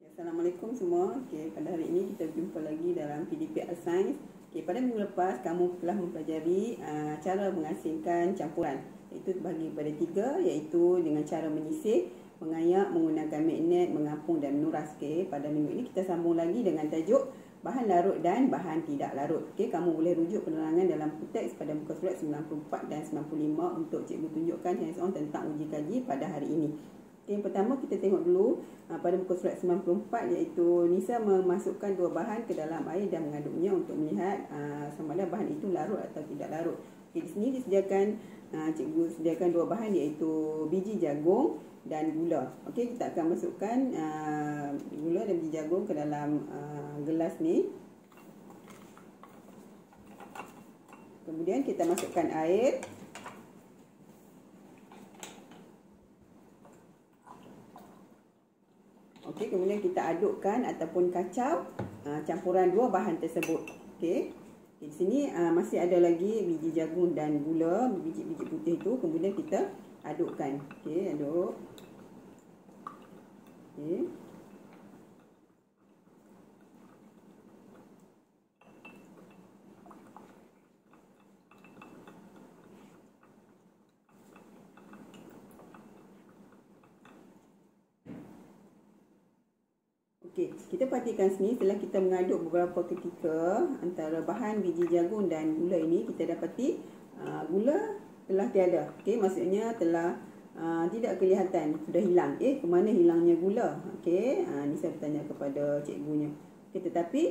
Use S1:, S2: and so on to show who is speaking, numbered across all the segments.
S1: Assalamualaikum semua. Pada hari ini kita jumpa lagi dalam PDP Art Science. Pada minggu lepas kamu telah mempelajari cara mengasingkan campuran, iaitu bagi pada 3, iaitu dengan cara menyisir, mengayak, menggunakan magnet, mengapung dan menuras. Pada minggu ini kita sambung lagi dengan tajuk bahan larut dan bahan tidak larut. Kamu boleh rujuk penerangan dalam teks pada muka surat 94 dan 95 untuk cikgu tunjukkan hands on tentang uji kaji pada hari ini. Yang pertama kita tengok dulu pada muka surat 94, iaitu Nisa memasukkan 2 bahan ke dalam air dan mengaduknya untuk melihat sama ada bahan itu larut atau tidak larut. Di sini disediakan, cikgu sediakan 2 bahan, iaitu biji jagung dan gula. Kita akan masukkan gula dan biji jagung ke dalam gelas ni. Kemudian kita masukkan air. Kemudian kita adukkan ataupun kacau campuran 2 bahan tersebut. Di sini masih ada lagi biji jagung dan gula, biji-biji putih itu. Kemudian kita adukkan. Aduk. Kita perhatikan sini, setelah kita mengaduk beberapa ketika antara bahan biji jagung dan gula ini, kita dapati gula telah tiada. Maksudnya telah tidak kelihatan, sudah hilang. Ke mana hilangnya gula? Ini saya bertanya kepada cikgunya. Tetapi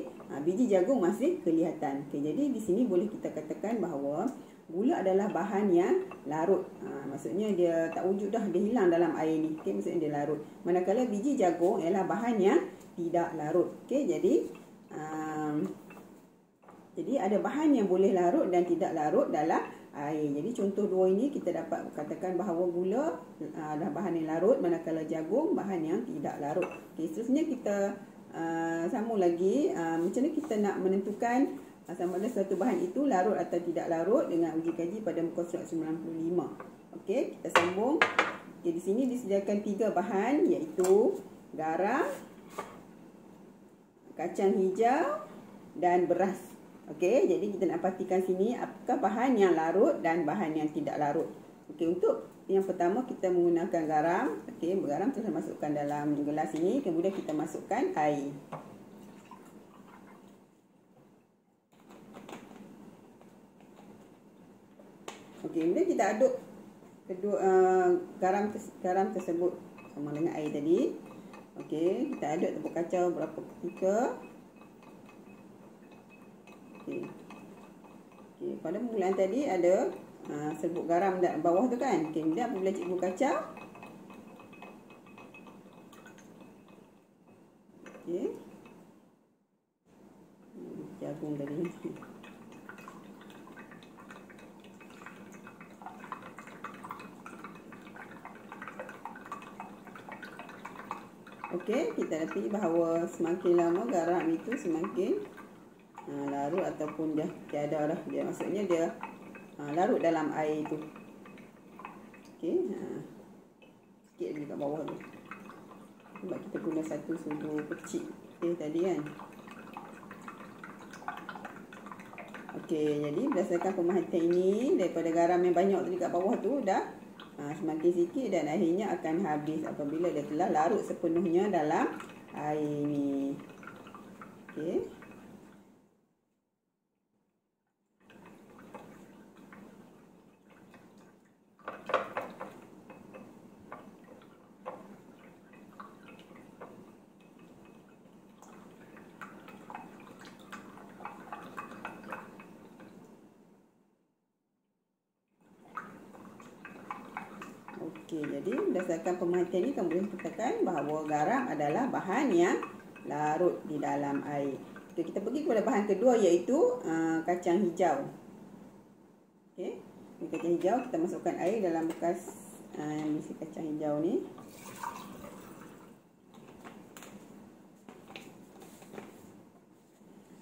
S1: biji jagung masih kelihatan. Jadi di sini boleh kita katakan bahawa gula adalah bahan yang larut. Maksudnya dia tak wujud dah, dia hilang dalam air ni. Maksudnya dia larut. Manakala biji jagung ialah bahan yang tidak larut. Jadi ada bahan yang boleh larut dan tidak larut dalam air. Jadi contoh 2 ini kita dapat katakan bahawa gula adalah bahan yang larut, manakala jagung bahan yang tidak larut. Seterusnya kita sambung lagi, macam mana kita nak menentukan sama ada satu bahan itu larut atau tidak larut dengan uji kaji pada muka surat 95. Kita sambung. Di sini disediakan 3 bahan, iaitu garam, kacang hijau dan beras. Jadi kita nak pastikan sini apakah bahan yang larut dan bahan yang tidak larut. Untuk yang pertama kita menggunakan garam. Garam kita masukkan dalam gelas ini, kemudian kita masukkan air. Kemudian kita aduk kedua garam tersebut sama dengan air tadi. Kita aduk tepuk kacau berapa ketika. Pada permulaan tadi ada serbuk garam di bawah tu kan. Kemudian apabila cikgu kacau, jagung tadi. Kita dapati bahawa semakin lama garam itu semakin larut ataupun dah tiada dah. Dia maksudnya dia larut dalam air itu. Sikit lagi kat bawah tu. Sebab kita guna satu sudu kecil tadi kan. Jadi berdasarkan pemerhatian ini, daripada garam yang banyak tadi kat bawah tu dah semakin sikit dan akhirnya akan habis apabila dia telah larut sepenuhnya dalam air ni. Jadi berdasarkan pemerhatian ini, kamu boleh katakan bahawa garam adalah bahan yang larut di dalam air. Kita pergi kepada bahan kedua, iaitu kacang hijau. Kacang hijau kita masukkan air dalam bekas isi kacang hijau ni.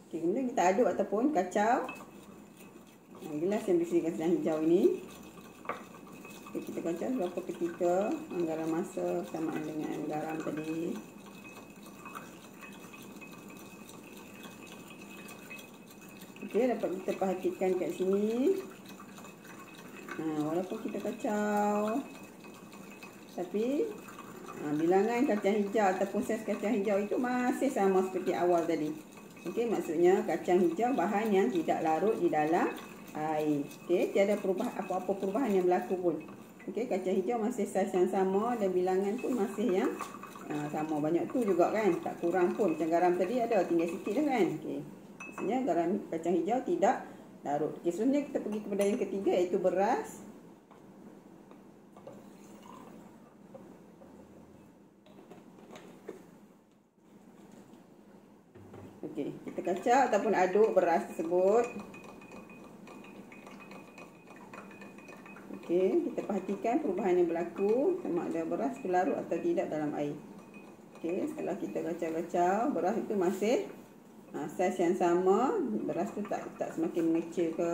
S1: Kemudian kita aduk ataupun kacau gelas yang berisi kacang hijau ini. Kita kacau berapa ketika garam masuk bersamaan dengan garam tadi. Okey, dapat kita perhatikan kat sini. Walaupun kita kacau, tapi bilangan kacang hijau ataupun saiz kacang hijau itu masih sama seperti awal tadi. Okey, maksudnya kacang hijau bahan yang tidak larut di dalam air. Okey, tiada apa-apa perubahan yang berlaku pun. Okey, kacang hijau masih saiz yang sama dan bilangan pun masih yang sama. Banyak tu juga kan, tak kurang pun. Macam garam tadi ada, tinggal sikit dah kan. Okey, maksudnya garam kacang hijau tidak larut. Okey, seterusnya kita pergi kepada yang ketiga, iaitu beras. Okey, kita kacau ataupun aduk beras tersebut. Okey, kita perhatikan perubahan yang berlaku, sama ada beras itu larut atau tidak dalam air. Okey, setelah kita kacau-kacau, beras itu masih saiz yang sama. Beras tu tak semakin mengecil ke,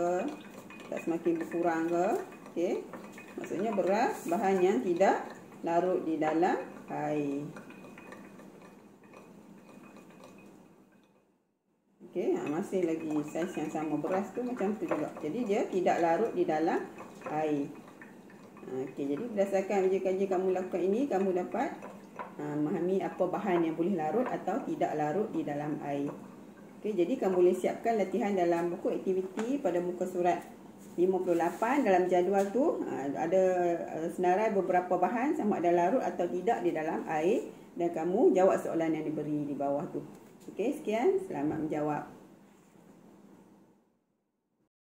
S1: tak semakin berkurang ke. Okey, maksudnya beras bahan yang tidak larut di dalam air. Okey, masih lagi saiz yang sama. Beras tu macam tu juga. Jadi dia tidak larut di dalam air. Okey, jadi berdasarkan uji kaji kamu lakukan ini, kamu dapat memahami apa bahan yang boleh larut atau tidak larut di dalam air. Okey, jadi kamu boleh siapkan latihan dalam buku aktiviti pada muka surat 58. Dalam jadual tu ada senarai beberapa bahan sama ada larut atau tidak di dalam air, dan kamu jawab soalan yang diberi di bawah tu. Okey, sekian. Selamat menjawab.